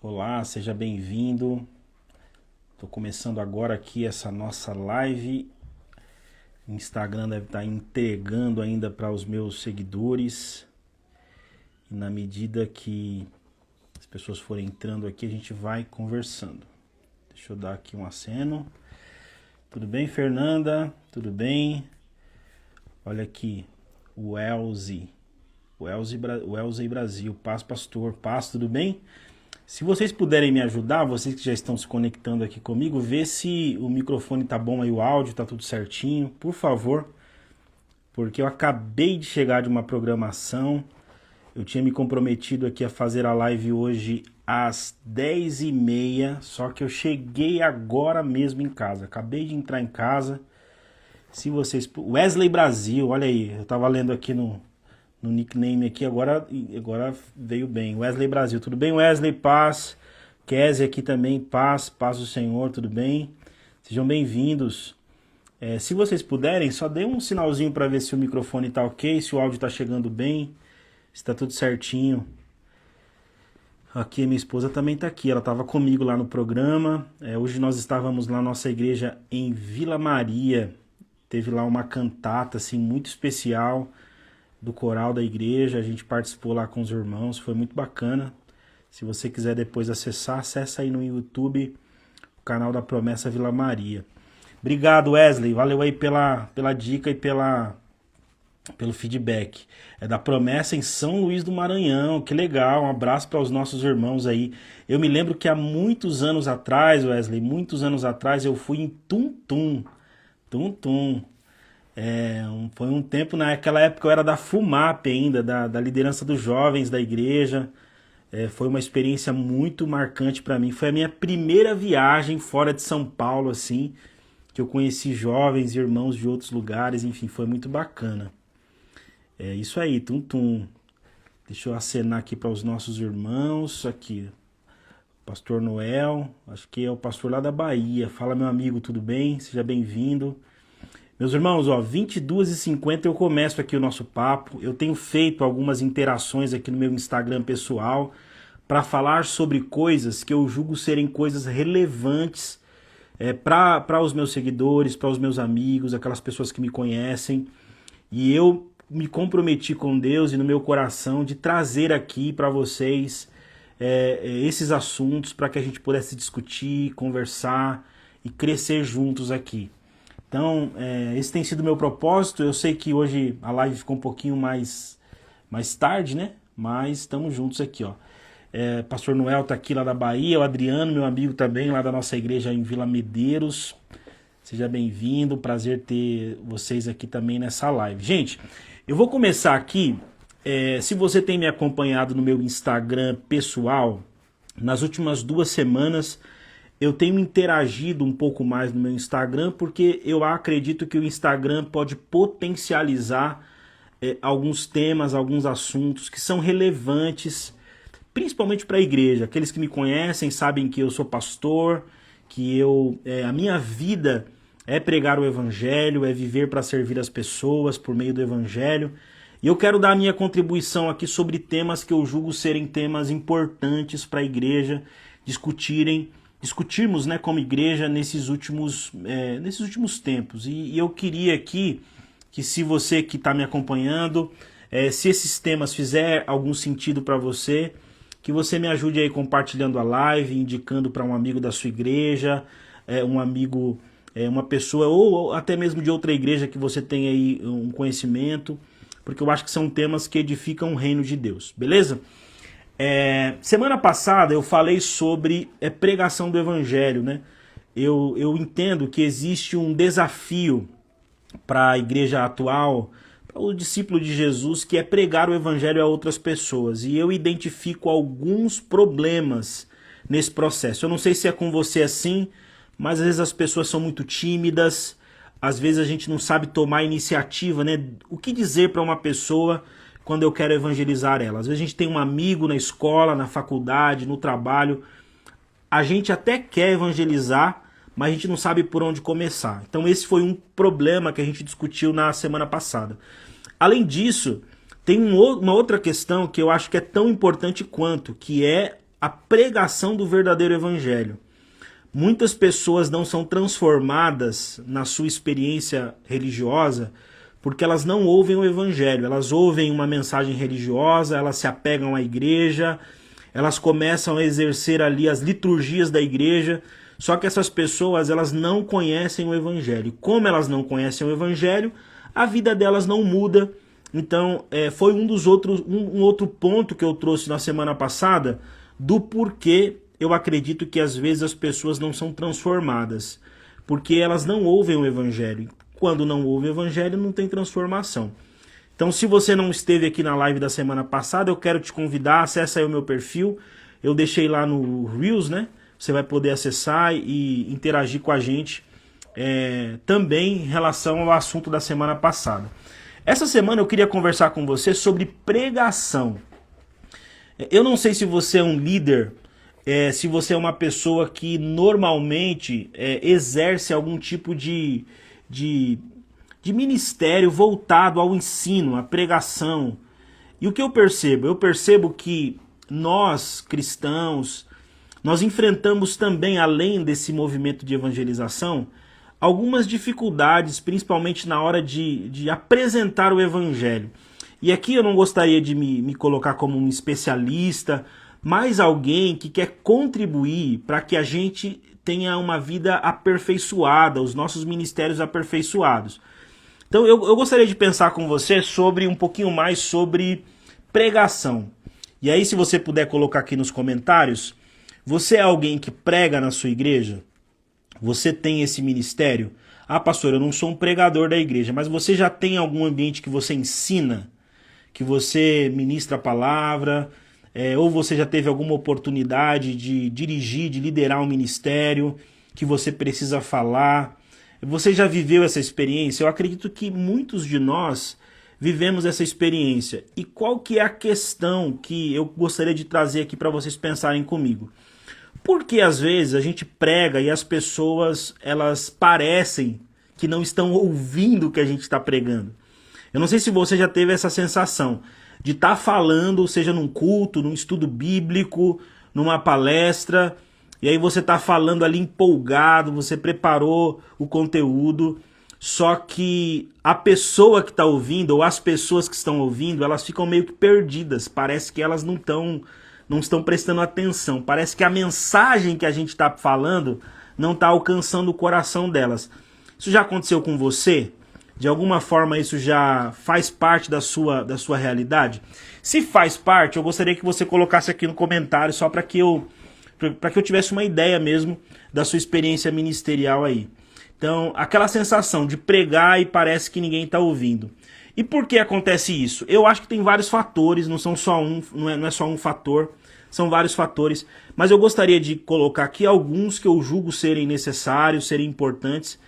Olá, seja bem-vindo. Estou começando agora aqui essa nossa live. O Instagram deve estar entregando ainda para os meus seguidores. E na medida que as pessoas forem entrando aqui, a gente vai conversando. Deixa eu dar aqui um aceno. Tudo bem, Fernanda? Tudo bem? Olha aqui, o Elze Brasil, Paz Pastor. Paz, tudo bem? Se vocês puderem me ajudar, vocês que já estão se conectando aqui comigo, ver se o microfone tá bom aí, o áudio tá tudo certinho, por favor. Porque eu acabei de chegar de uma programação, eu tinha me comprometido aqui a fazer a live hoje às 10h30, só que eu cheguei agora mesmo em casa, acabei de entrar em casa. Se vocês... Wesley Brasil, olha aí, eu tava lendo aqui no nickname aqui, agora veio bem. Wesley Brasil, tudo bem, Wesley? Paz. Kézia aqui também, paz do Senhor, tudo bem? Sejam bem-vindos. Se vocês puderem, só dê um sinalzinho para ver se o microfone tá ok, se o áudio tá chegando bem, se tá tudo certinho. Aqui minha esposa também tá aqui, ela tava comigo lá no programa. Hoje nós estávamos lá na nossa igreja em Vila Maria, teve lá uma cantata assim muito especial do coral da igreja, a gente participou lá com os irmãos, foi muito bacana. Se você quiser depois acessar, acessa aí no YouTube o canal da Promessa Vila Maria. Obrigado, Wesley, valeu aí pela dica e pelo feedback. É da Promessa em São Luís do Maranhão, que legal, um abraço para os nossos irmãos aí. Eu me lembro que há muitos anos atrás, Wesley, eu fui em Tum. Foi um tempo, naquela época eu era da FUMAP ainda, da liderança dos jovens da igreja. Foi uma experiência muito marcante para mim. Foi a minha primeira viagem fora de São Paulo, assim, que eu conheci jovens e irmãos de outros lugares, enfim, foi muito bacana. É isso aí, Tum. Deixa eu acenar aqui para os nossos irmãos, aqui, Pastor Noel, acho que é o pastor lá da Bahia. Fala, meu amigo, tudo bem? Seja bem-vindo. Meus irmãos, 22h50 eu começo aqui o nosso papo. Eu tenho feito algumas interações aqui no meu Instagram pessoal para falar sobre coisas que eu julgo serem coisas relevantes para os meus seguidores, para os meus amigos, aquelas pessoas que me conhecem. E eu me comprometi com Deus e no meu coração de trazer aqui para vocês esses assuntos para que a gente pudesse discutir, conversar e crescer juntos aqui. Então, esse tem sido o meu propósito. Eu sei que hoje a live ficou um pouquinho mais tarde, né? Mas estamos juntos aqui, ó. Pastor Noel tá aqui lá da Bahia, o Adriano, meu amigo também, lá da nossa igreja em Vila Medeiros. Seja bem-vindo, prazer ter vocês aqui também nessa live. Gente, eu vou começar aqui, se você tem me acompanhado no meu Instagram pessoal, nas últimas 2 semanas... eu tenho interagido um pouco mais no meu Instagram, porque eu acredito que o Instagram pode potencializar alguns temas, alguns assuntos que são relevantes, principalmente para a igreja. Aqueles que me conhecem sabem que eu sou pastor, que a minha vida é pregar o evangelho, é viver para servir as pessoas por meio do evangelho. E eu quero dar a minha contribuição aqui sobre temas que eu julgo serem temas importantes para a igreja discutirmos, né, como igreja nesses últimos tempos. E eu queria aqui que, se você que está me acompanhando, se esses temas fizer algum sentido para você, que você me ajude aí compartilhando a live, indicando para um amigo da sua igreja, um amigo, uma pessoa, ou até mesmo de outra igreja que você tenha aí um conhecimento, porque eu acho que são temas que edificam o reino de Deus, beleza? Semana passada eu falei sobre pregação do evangelho, né? Eu entendo que existe um desafio para a igreja atual, para o discípulo de Jesus, que é pregar o evangelho a outras pessoas. E eu identifico alguns problemas nesse processo. Eu não sei se é com você assim, mas às vezes as pessoas são muito tímidas, às vezes a gente não sabe tomar iniciativa, né? O que dizer para uma pessoa quando eu quero evangelizar ela? Às vezes a gente tem um amigo na escola, na faculdade, no trabalho. A gente até quer evangelizar, mas a gente não sabe por onde começar. Então esse foi um problema que a gente discutiu na semana passada. Além disso, tem uma outra questão que eu acho que é tão importante quanto, que é a pregação do verdadeiro evangelho. Muitas pessoas não são transformadas na sua experiência religiosa porque elas não ouvem o evangelho. Elas ouvem uma mensagem religiosa, elas se apegam à igreja, elas começam a exercer ali as liturgias da igreja, só que essas pessoas elas não conhecem o evangelho. Como elas não conhecem o evangelho, a vida delas não muda. Então, foi um outro ponto que eu trouxe na semana passada do porquê eu acredito que às vezes as pessoas não são transformadas, porque elas não ouvem o evangelho. Quando não ouve o evangelho, não tem transformação. Então, se você não esteve aqui na live da semana passada, eu quero te convidar, acessa aí o meu perfil, eu deixei lá no Reels, né? Você vai poder acessar e interagir com a gente também em relação ao assunto da semana passada. Essa semana eu queria conversar com você sobre pregação. Eu não sei se você é um líder, se você é uma pessoa que normalmente exerce algum tipo de ministério voltado ao ensino, à pregação. E o que eu percebo? Eu percebo que nós, cristãos, nós enfrentamos também, além desse movimento de evangelização, algumas dificuldades, principalmente na hora de apresentar o evangelho. E aqui eu não gostaria de me colocar como um especialista, mas alguém que quer contribuir para que a gente tenha uma vida aperfeiçoada, os nossos ministérios aperfeiçoados. Então eu gostaria de pensar com você sobre um pouquinho mais sobre pregação. E aí, se você puder colocar aqui nos comentários, você é alguém que prega na sua igreja? Você tem esse ministério? Ah, pastor, eu não sou um pregador da igreja, mas você já tem algum ambiente que você ensina? Que você ministra a palavra? Ou você já teve alguma oportunidade de dirigir, de liderar um ministério que você precisa falar? Você já viveu essa experiência? Eu acredito que muitos de nós vivemos essa experiência. E qual que é a questão que eu gostaria de trazer aqui para vocês pensarem comigo? Porque às vezes a gente prega e as pessoas elas parecem que não estão ouvindo o que a gente está pregando. Eu não sei se você já teve essa sensação de estar falando, seja num culto, num estudo bíblico, numa palestra, e aí você está falando ali empolgado, você preparou o conteúdo, só que a pessoa que está ouvindo, ou as pessoas que estão ouvindo, elas ficam meio que perdidas, parece que elas não estão prestando atenção, parece que a mensagem que a gente está falando não está alcançando o coração delas. Isso já aconteceu com você? De alguma forma isso já faz parte da sua realidade? Se faz parte, eu gostaria que você colocasse aqui no comentário, só para que eu tivesse uma ideia mesmo da sua experiência ministerial aí. Então, aquela sensação de pregar e parece que ninguém está ouvindo. E por que acontece isso? Eu acho que tem vários fatores, não é só um fator, são vários fatores, mas eu gostaria de colocar aqui alguns que eu julgo serem necessários, serem importantes.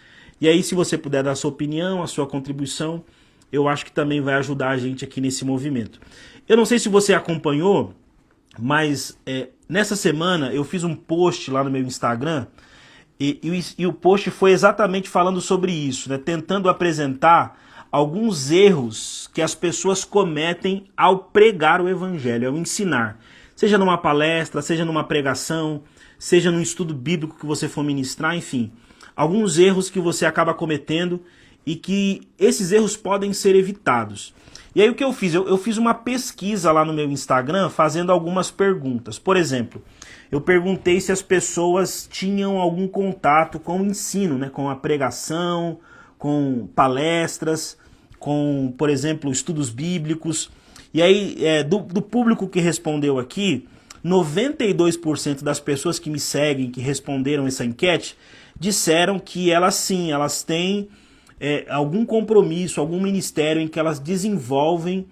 E aí, se você puder dar a sua opinião, a sua contribuição, eu acho que também vai ajudar a gente aqui nesse movimento. Eu não sei se você acompanhou, mas nessa semana eu fiz um post lá no meu Instagram e o post foi exatamente falando sobre isso, né? Tentando apresentar alguns erros que as pessoas cometem ao pregar o evangelho, ao ensinar. Seja numa palestra, seja numa pregação, seja num estudo bíblico que você for ministrar, enfim. Alguns erros que você acaba cometendo e que esses erros podem ser evitados. E aí o que eu fiz? Eu fiz uma pesquisa lá no meu Instagram fazendo algumas perguntas. Por exemplo, eu perguntei se as pessoas tinham algum contato com o ensino, né? Com a pregação, com palestras, com, por exemplo, estudos bíblicos. E aí, do público que respondeu aqui, 92% das pessoas que me seguem, que responderam essa enquete, disseram que elas têm algum compromisso, algum ministério em que elas desenvolvem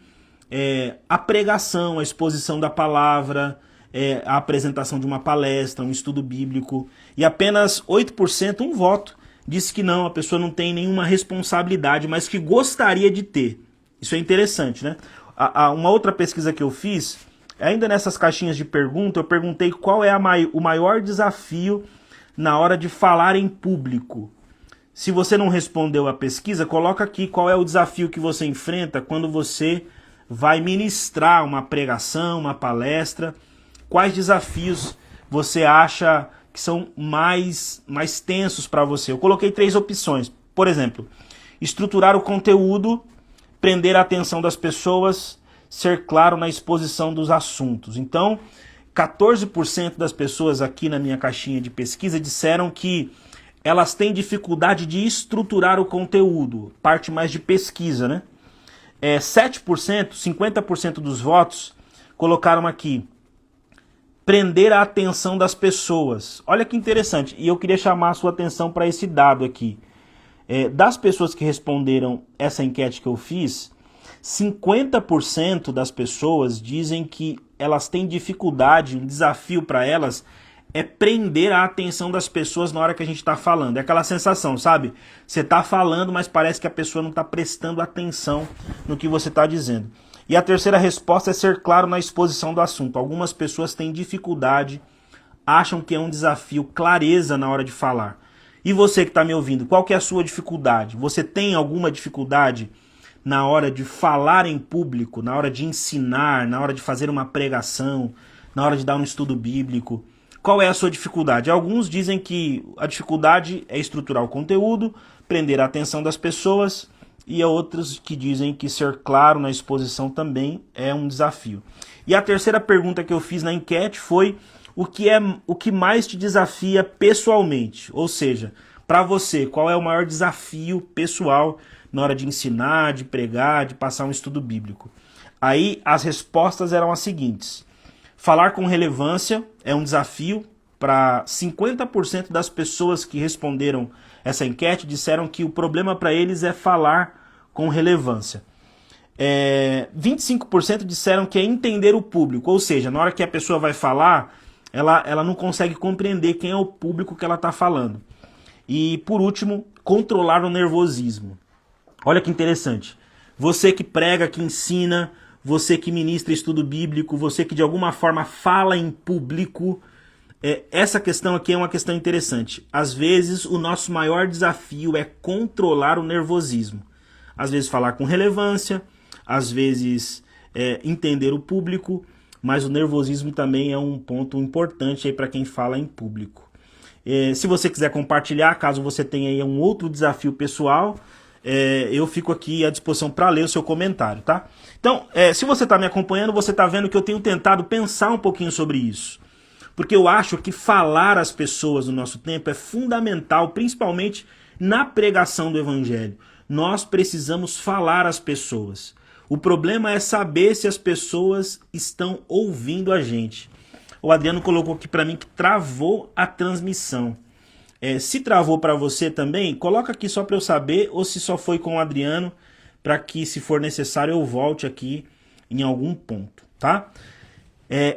a pregação, a exposição da palavra, a apresentação de uma palestra, um estudo bíblico. E apenas 8%, um voto, disse que não, a pessoa não tem nenhuma responsabilidade, mas que gostaria de ter. Isso é interessante, né? Uma outra pesquisa que eu fiz, ainda nessas caixinhas de pergunta, eu perguntei qual é o maior desafio na hora de falar em público. Se você não respondeu a pesquisa, coloca aqui qual é o desafio que você enfrenta quando você vai ministrar uma pregação, uma palestra. quais desafios você acha que são mais tensos para você. Eu coloquei 3 opções. Por exemplo, estruturar o conteúdo, prender a atenção das pessoas, ser claro na exposição dos assuntos. Então, 14% das pessoas aqui na minha caixinha de pesquisa disseram que elas têm dificuldade de estruturar o conteúdo, parte mais de pesquisa, né? 7%, 50% dos votos colocaram aqui prender a atenção das pessoas. Olha que interessante, e eu queria chamar a sua atenção para esse dado aqui. Das pessoas que responderam essa enquete que eu fiz, 50% das pessoas dizem que elas têm dificuldade, um desafio para elas é prender a atenção das pessoas na hora que a gente está falando. É aquela sensação, sabe? Você está falando, mas parece que a pessoa não está prestando atenção no que você está dizendo. E a terceira resposta é ser claro na exposição do assunto. Algumas pessoas têm dificuldade, acham que é um desafio, clareza na hora de falar. E você que está me ouvindo, qual que é a sua dificuldade? Você tem alguma dificuldade na hora de falar em público, na hora de ensinar, na hora de fazer uma pregação, na hora de dar um estudo bíblico? Qual é a sua dificuldade? Alguns dizem que a dificuldade é estruturar o conteúdo, prender a atenção das pessoas, e há outros que dizem que ser claro na exposição também é um desafio. E a terceira pergunta que eu fiz na enquete foi o que mais te desafia pessoalmente? Ou seja, para você, qual é o maior desafio pessoal na hora de ensinar, de pregar, de passar um estudo bíblico? Aí as respostas eram as seguintes. Falar com relevância é um desafio. Para 50% das pessoas que responderam essa enquete disseram que o problema para eles é falar com relevância. 25% disseram que é entender o público, ou seja, na hora que a pessoa vai falar, ela não consegue compreender quem é o público que ela está falando. E por último, controlar o nervosismo. Olha que interessante. Você que prega, que ensina, você que ministra estudo bíblico, você que de alguma forma fala em público, essa questão aqui é uma questão interessante. Às vezes o nosso maior desafio é controlar o nervosismo. Às vezes falar com relevância, às vezes entender o público, mas o nervosismo também é um ponto importante para quem fala em público. Se você quiser compartilhar, caso você tenha aí um outro desafio pessoal, eu fico aqui à disposição para ler o seu comentário, tá? Então, se você está me acompanhando, você está vendo que eu tenho tentado pensar um pouquinho sobre isso. Porque eu acho que falar às pessoas no nosso tempo é fundamental, principalmente na pregação do Evangelho. Nós precisamos falar às pessoas. O problema é saber se as pessoas estão ouvindo a gente. O Adriano colocou aqui para mim que travou a transmissão. Se travou para você também, coloca aqui só para eu saber, ou se só foi com o Adriano, para que, se for necessário, eu volte aqui em algum ponto, tá?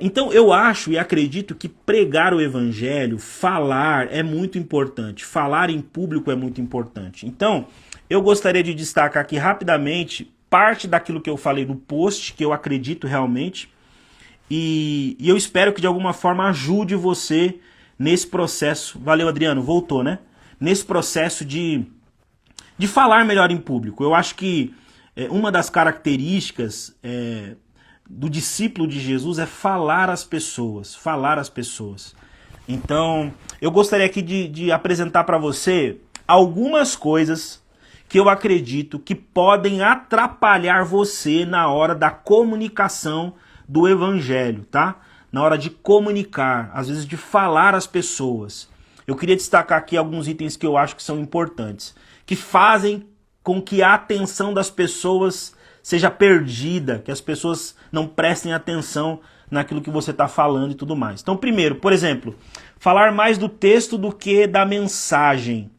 Então eu acho e acredito que pregar o Evangelho, falar é muito importante, falar em público é muito importante. Então eu gostaria de destacar aqui rapidamente parte daquilo que eu falei no post, que eu acredito realmente, e eu espero que de alguma forma ajude você nesse processo. Valeu, Adriano, voltou, né? Nesse processo de falar melhor em público. Eu acho que uma das características do discípulo de Jesus é falar às pessoas, falar às pessoas. Então, eu gostaria aqui de apresentar para você algumas coisas que eu acredito que podem atrapalhar você na hora da comunicação do Evangelho, tá? Na hora de comunicar, às vezes de falar às pessoas. Eu queria destacar aqui alguns itens que eu acho que são importantes, que fazem com que a atenção das pessoas seja perdida, que as pessoas não prestem atenção naquilo que você está falando e tudo mais. Então, primeiro, por exemplo, falar mais do texto do que da mensagem.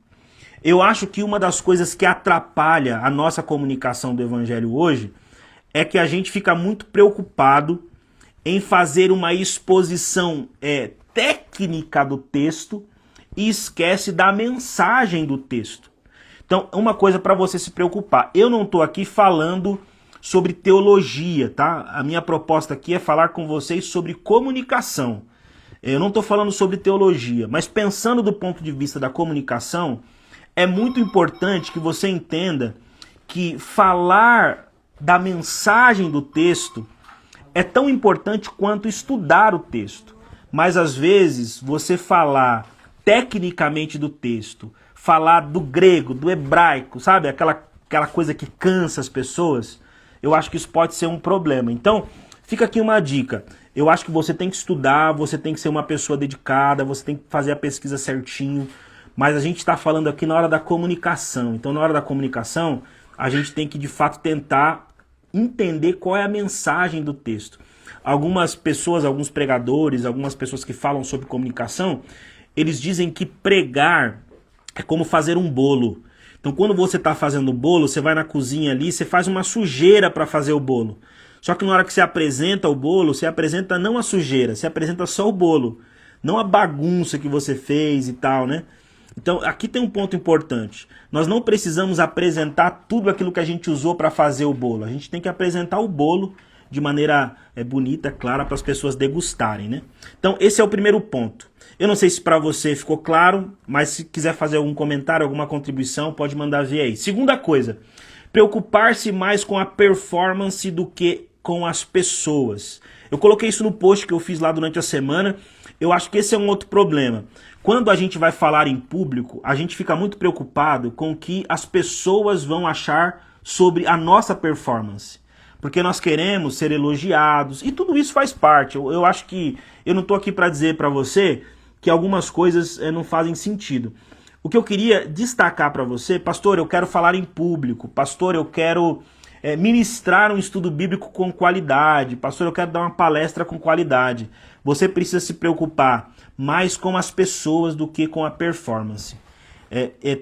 Eu acho que uma das coisas que atrapalha a nossa comunicação do Evangelho hoje é que a gente fica muito preocupado em fazer uma exposição técnica do texto e esquece da mensagem do texto. Então, uma coisa para você se preocupar. Eu não estou aqui falando sobre teologia, tá? A minha proposta aqui é falar com vocês sobre comunicação. Eu não estou falando sobre teologia, mas pensando do ponto de vista da comunicação, é muito importante que você entenda que falar da mensagem do texto é tão importante quanto estudar o texto. Mas às vezes você falar tecnicamente do texto, falar do grego, do hebraico, sabe? Aquela coisa que cansa as pessoas, eu acho que isso pode ser um problema. Então, fica aqui uma dica. Eu acho que você tem que estudar, você tem que ser uma pessoa dedicada, você tem que fazer a pesquisa certinho. Mas a gente está falando aqui na hora da comunicação. Então, na hora da comunicação, a gente tem que, de fato, tentar entender qual é a mensagem do texto. Algumas pessoas, alguns pregadores, algumas pessoas que falam sobre comunicação, eles dizem que pregar é como fazer um bolo. Então, quando você está fazendo o bolo, você vai na cozinha ali, você faz uma sujeira para fazer o bolo. Só que na hora que você apresenta o bolo, você apresenta não a sujeira, você apresenta só o bolo, não a bagunça que você fez e tal, né? Então, aqui tem um ponto importante. Nós não precisamos apresentar tudo aquilo que a gente usou para fazer o bolo. A gente tem que apresentar o bolo de maneira bonita, clara, para as pessoas degustarem, né? Então, esse é o primeiro ponto. Eu não sei se para você ficou claro, mas se quiser fazer algum comentário, alguma contribuição, pode mandar ver aí. Segunda coisa, preocupar-se mais com a performance do que com as pessoas. Eu coloquei isso no post que eu fiz lá durante a semana. Eu acho que esse é um outro problema. Quando a gente vai falar em público, a gente fica muito preocupado com o que as pessoas vão achar sobre a nossa performance. Porque nós queremos ser elogiados e tudo isso faz parte. Eu acho que eu não estou aqui para dizer para você que algumas coisas não fazem sentido. O que eu queria destacar para você, pastor, eu quero falar em público, pastor, eu quero ministrar um estudo bíblico com qualidade, pastor, eu quero dar uma palestra com qualidade. Você precisa se preocupar mais com as pessoas do que com a performance.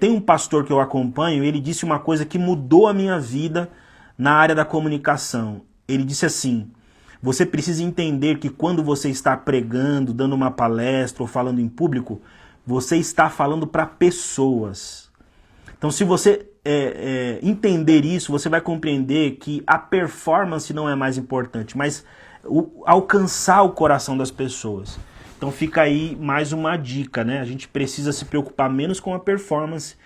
Tem um pastor que eu acompanho, ele disse uma coisa que mudou a minha vida na área da comunicação. Ele disse assim: você precisa entender que quando você está pregando, dando uma palestra ou falando em público, você está falando para pessoas. Então, se você entender isso, você vai compreender que a performance não é mais importante, mas alcançar o coração das pessoas. Então fica aí mais uma dica, né? A gente precisa se preocupar menos com a performance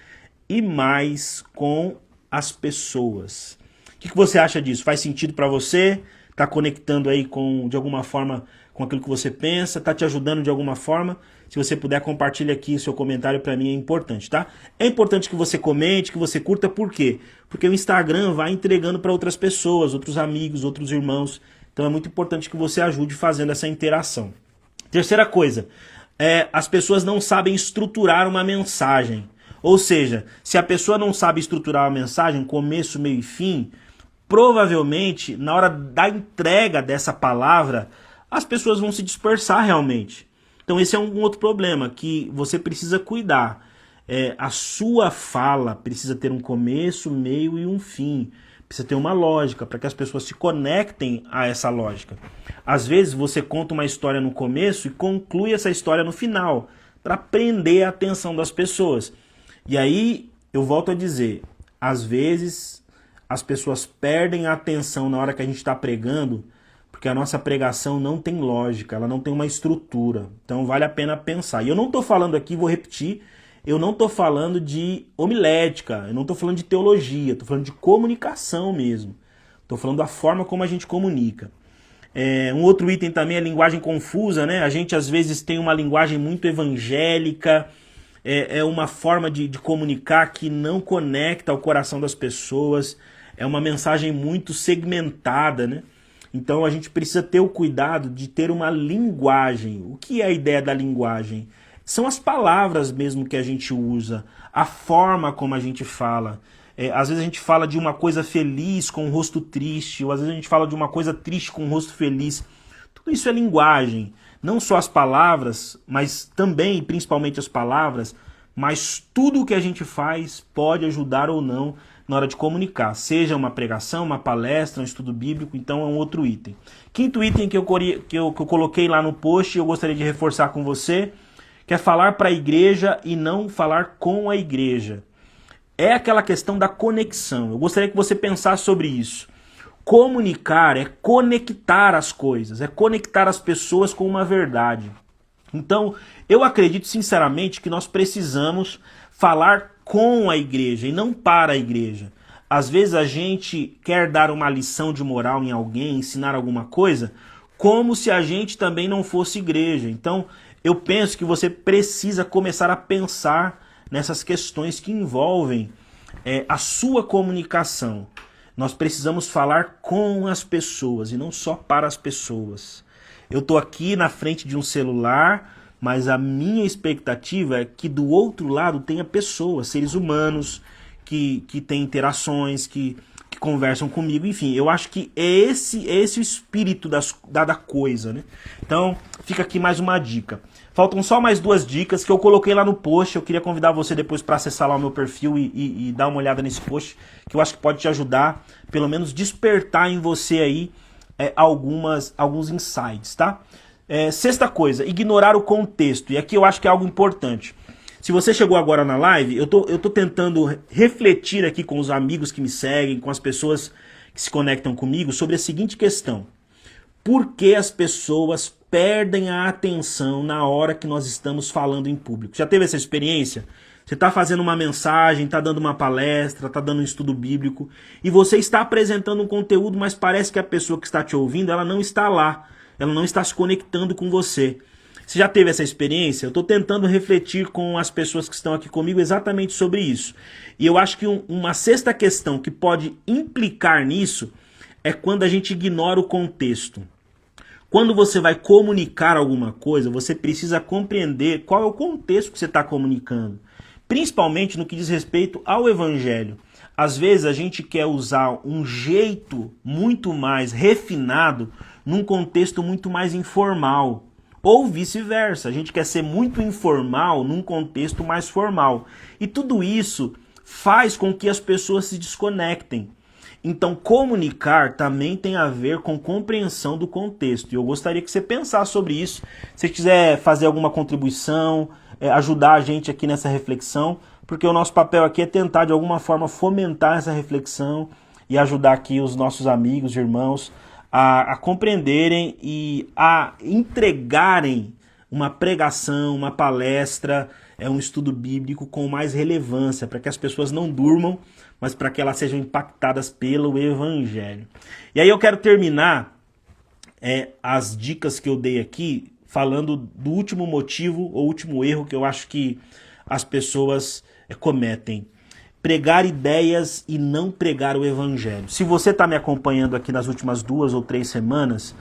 e mais com as pessoas. O que você acha disso? Faz sentido para você? Está conectando aí de alguma forma com aquilo que você pensa? Está te ajudando de alguma forma? Se você puder, compartilhe aqui o seu comentário, para mim é importante, tá? É importante que você comente, que você curta, por quê? Porque o Instagram vai entregando para outras pessoas, outros amigos, outros irmãos. Então é muito importante que você ajude fazendo essa interação. Terceira coisa, as pessoas não sabem estruturar uma mensagem. Ou seja, se a pessoa não sabe estruturar uma mensagem, começo, meio e fim, provavelmente, na hora da entrega dessa palavra, as pessoas vão se dispersar realmente. Então esse é um outro problema que você precisa cuidar. A sua fala precisa ter um começo, meio e um fim. Precisa ter uma lógica para que as pessoas se conectem a essa lógica. Às vezes você conta uma história no começo e conclui essa história no final, para prender a atenção das pessoas. E aí, eu volto a dizer, às vezes as pessoas perdem a atenção na hora que a gente está pregando, porque a nossa pregação não tem lógica, ela não tem uma estrutura. Então vale a pena pensar. E eu não estou falando aqui, vou repetir, eu não estou falando de homilética, eu não estou falando de teologia, estou falando de comunicação mesmo. Estou falando da forma como a gente comunica. Um outro item também é a linguagem confusa, né? A gente às vezes tem uma linguagem muito evangélica, uma forma de comunicar que não conecta ao coração das pessoas, é uma mensagem muito segmentada, né? Então a gente precisa ter o cuidado de ter uma linguagem. O que é a ideia da linguagem? São as palavras mesmo que a gente usa, a forma como a gente fala. Às vezes a gente fala de uma coisa feliz com um rosto triste, ou às vezes a gente fala de uma coisa triste com um rosto feliz. Tudo isso é linguagem. Não só as palavras, mas também e principalmente as palavras, mas tudo o que a gente faz pode ajudar ou não na hora de comunicar. Seja uma pregação, uma palestra, um estudo bíblico, então é um outro item. Quinto item que eu coloquei lá no post e eu gostaria de reforçar com você, que é falar para a igreja e não falar com a igreja. É aquela questão da conexão. Eu gostaria que você pensasse sobre isso. Comunicar é conectar as coisas, é conectar as pessoas com uma verdade. Então, eu acredito sinceramente que nós precisamos falar com a igreja e não para a igreja. às vezes a gente quer dar uma lição de moral em alguém, ensinar alguma coisa, como se a gente também não fosse igreja. Então, eu penso que você precisa começar a pensar nessas questões que envolvem a sua comunicação. Nós precisamos falar com as pessoas e não só para as pessoas. Eu estou aqui na frente de um celular, mas a minha expectativa é que do outro lado tenha pessoas, seres humanos, que têm interações, que conversam comigo. Enfim, eu acho que é esse o espírito da coisa, né? Então, fica aqui mais uma dica. Faltam só mais 2 dicas que eu coloquei lá no post. Eu queria convidar você depois para acessar lá o meu perfil e dar uma olhada nesse post, que eu acho que pode te ajudar, pelo menos despertar em você aí alguns insights, tá? Sexta coisa, ignorar o contexto. E aqui eu acho que é algo importante. Se você chegou agora na live, eu tô tentando refletir aqui com os amigos que me seguem, com as pessoas que se conectam comigo, sobre a seguinte questão. Por que as pessoas perdem a atenção na hora que nós estamos falando em público? Já teve essa experiência? Você está fazendo uma mensagem, está dando uma palestra, está dando um estudo bíblico, e você está apresentando um conteúdo, mas parece que a pessoa que está te ouvindo, ela não está lá, ela não está se conectando com você. Você já teve essa experiência? Eu estou tentando refletir com as pessoas que estão aqui comigo exatamente sobre isso. E eu acho que uma sexta questão que pode implicar nisso é quando a gente ignora o contexto. Quando você vai comunicar alguma coisa, você precisa compreender qual é o contexto que você está comunicando. Principalmente no que diz respeito ao evangelho. Às vezes a gente quer usar um jeito muito mais refinado num contexto muito mais informal. Ou vice-versa, a gente quer ser muito informal num contexto mais formal. E tudo isso faz com que as pessoas se desconectem. Então, comunicar também tem a ver com compreensão do contexto. E eu gostaria que você pensasse sobre isso. Se quiser fazer alguma contribuição, ajudar a gente aqui nessa reflexão, porque o nosso papel aqui é tentar, de alguma forma, fomentar essa reflexão e ajudar aqui os nossos amigos, irmãos, a compreenderem e a entregarem uma pregação, uma palestra, um estudo bíblico com mais relevância, para que as pessoas não durmam, mas para que elas sejam impactadas pelo evangelho. E aí eu quero terminar as dicas que eu dei aqui, falando do último motivo, ou último erro que eu acho que as pessoas cometem. Pregar ideias e não pregar o evangelho. Se você está me acompanhando aqui nas últimas 2 ou 3 semanas,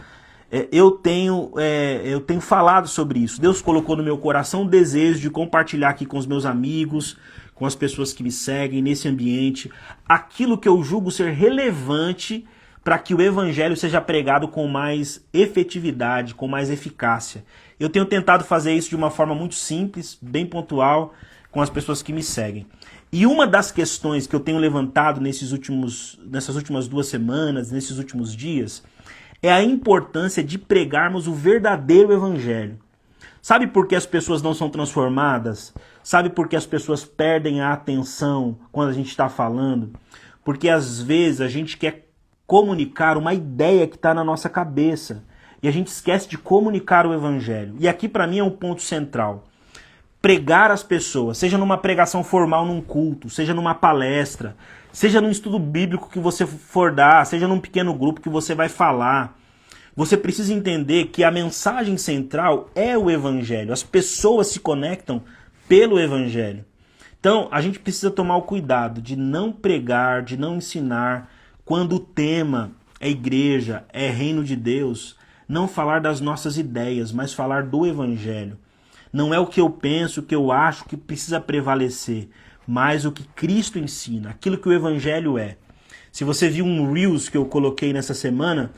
eu tenho falado sobre isso. Deus colocou no meu coração o desejo de compartilhar aqui com os meus amigos, com as pessoas que me seguem nesse ambiente, aquilo que eu julgo ser relevante para que o evangelho seja pregado com mais efetividade, com mais eficácia. Eu tenho tentado fazer isso de uma forma muito simples, bem pontual, com as pessoas que me seguem. E uma das questões que eu tenho levantado nessas últimas 2 semanas, nesses últimos dias, é a importância de pregarmos o verdadeiro evangelho. Sabe por que as pessoas não são transformadas? Sabe por que as pessoas perdem a atenção quando a gente está falando? Porque às vezes a gente quer comunicar uma ideia que está na nossa cabeça e a gente esquece de comunicar o evangelho. E aqui para mim é um ponto central. Pregar às pessoas, seja numa pregação formal num culto, seja numa palestra, seja num estudo bíblico que você for dar, seja num pequeno grupo que você vai falar. Você precisa entender que a mensagem central é o evangelho. As pessoas se conectam pelo evangelho. Então, a gente precisa tomar o cuidado de não pregar, de não ensinar, quando o tema é igreja, é reino de Deus, não falar das nossas ideias, mas falar do evangelho. Não é o que eu penso, o que eu acho que precisa prevalecer, mas o que Cristo ensina, aquilo que o evangelho é. Se você viu um Reels que eu coloquei nessa semana,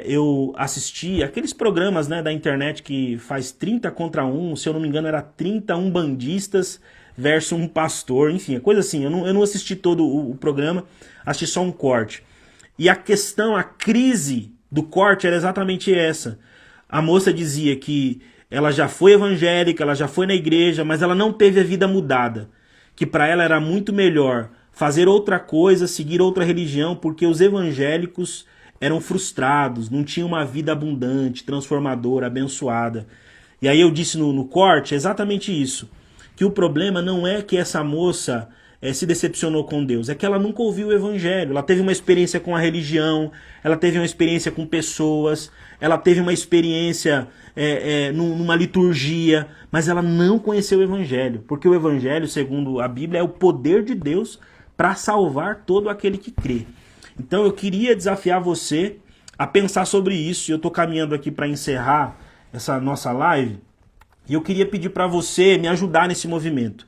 eu assisti aqueles programas, né, da internet que faz 30 contra 1, se eu não me engano era 31 bandistas versus um pastor, enfim, é coisa assim. Eu não assisti todo o programa, assisti só um corte. E a questão, a crise do corte era exatamente essa. A moça dizia que ela já foi evangélica, ela já foi na igreja, mas ela não teve a vida mudada. Que para ela era muito melhor fazer outra coisa, seguir outra religião, porque os evangélicos eram frustrados, não tinham uma vida abundante, transformadora, abençoada. E aí eu disse no corte exatamente isso. Que o problema não é que essa moça se decepcionou com Deus? É que ela nunca ouviu o evangelho. Ela teve uma experiência com a religião, ela teve uma experiência com pessoas, ela teve uma experiência numa liturgia, mas ela não conheceu o evangelho. Porque o evangelho, segundo a Bíblia, é o poder de Deus para salvar todo aquele que crê. Então eu queria desafiar você a pensar sobre isso. Eu estou caminhando aqui para encerrar essa nossa live e eu queria pedir para você me ajudar nesse movimento.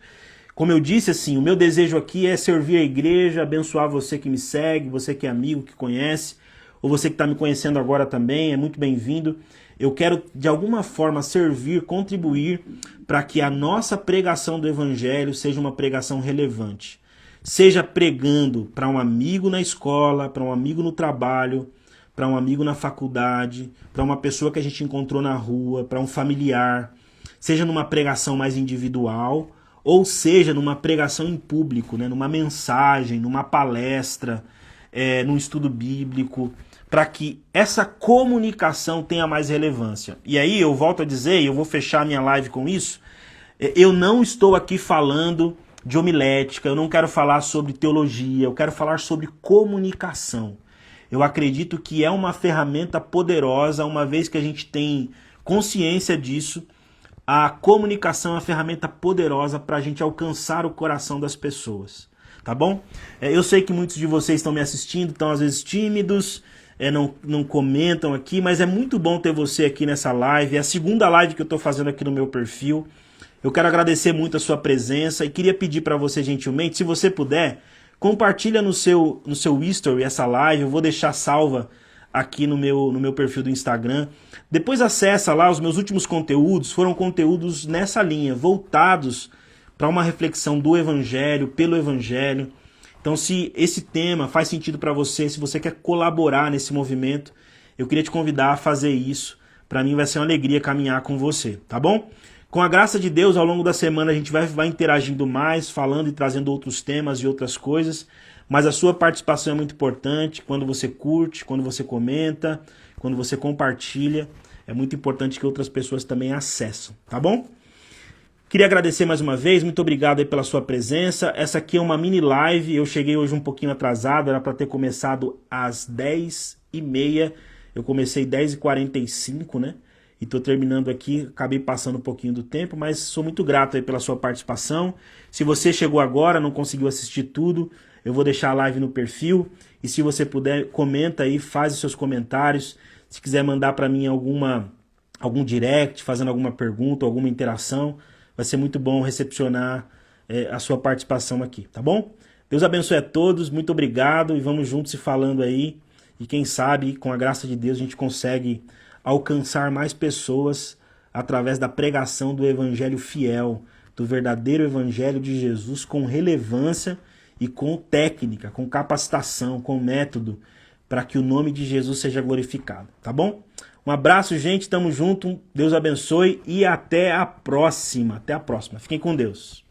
Como eu disse, assim, o meu desejo aqui é servir a igreja, abençoar você que me segue, você que é amigo, que conhece, ou você que está me conhecendo agora também, é muito bem-vindo. Eu quero, de alguma forma, servir, contribuir para que a nossa pregação do evangelho seja uma pregação relevante. Seja pregando para um amigo na escola, para um amigo no trabalho, para um amigo na faculdade, para uma pessoa que a gente encontrou na rua, para um familiar, seja numa pregação mais individual, ou seja numa pregação em público, né? Numa mensagem, numa palestra, num estudo bíblico, para que essa comunicação tenha mais relevância. E aí eu volto a dizer, e eu vou fechar minha live com isso, eu não estou aqui falando de homilética, eu não quero falar sobre teologia, eu quero falar sobre comunicação. Eu acredito que é uma ferramenta poderosa, uma vez que a gente tem consciência disso. A comunicação é uma ferramenta poderosa para a gente alcançar o coração das pessoas, tá bom? Eu sei que muitos de vocês estão me assistindo, estão às vezes tímidos, não comentam aqui, mas é muito bom ter você aqui nessa live. É a segunda live que eu estou fazendo aqui no meu perfil. Eu quero agradecer muito a sua presença e queria pedir para você gentilmente, se você puder, compartilha no seu history essa live. Eu vou deixar salva aqui no meu perfil do Instagram. Depois acessa lá, os meus últimos conteúdos foram conteúdos nessa linha, voltados para uma reflexão do Evangelho, pelo Evangelho. Então, se esse tema faz sentido para você, se você quer colaborar nesse movimento, eu queria te convidar a fazer isso. Para mim vai ser uma alegria caminhar com você, tá bom? Com a graça de Deus, ao longo da semana a gente vai interagindo mais, falando e trazendo outros temas e outras coisas. Mas a sua participação é muito importante, quando você curte, quando você comenta, quando você compartilha. É muito importante que outras pessoas também acessem, tá bom? Queria agradecer mais uma vez, muito obrigado aí pela sua presença. Essa aqui é uma mini live, eu cheguei hoje um pouquinho atrasado, era para ter começado às 10h30, eu comecei 10h45, né? E tô terminando aqui, acabei passando um pouquinho do tempo, mas sou muito grato aí pela sua participação. Se você chegou agora, não conseguiu assistir tudo, eu vou deixar a live no perfil. E se você puder, comenta aí, faz os seus comentários. Se quiser mandar para mim algum direct, fazendo alguma pergunta, alguma interação, vai ser muito bom recepcionar a sua participação aqui, tá bom? Deus abençoe a todos, muito obrigado e vamos juntos se falando aí. E quem sabe, com a graça de Deus, a gente consegue alcançar mais pessoas através da pregação do evangelho fiel, do verdadeiro evangelho de Jesus, com relevância e com técnica, com capacitação, com método, para que o nome de Jesus seja glorificado, tá bom? Um abraço, gente, tamo junto, Deus abençoe e até a próxima. Até a próxima. Fiquem com Deus.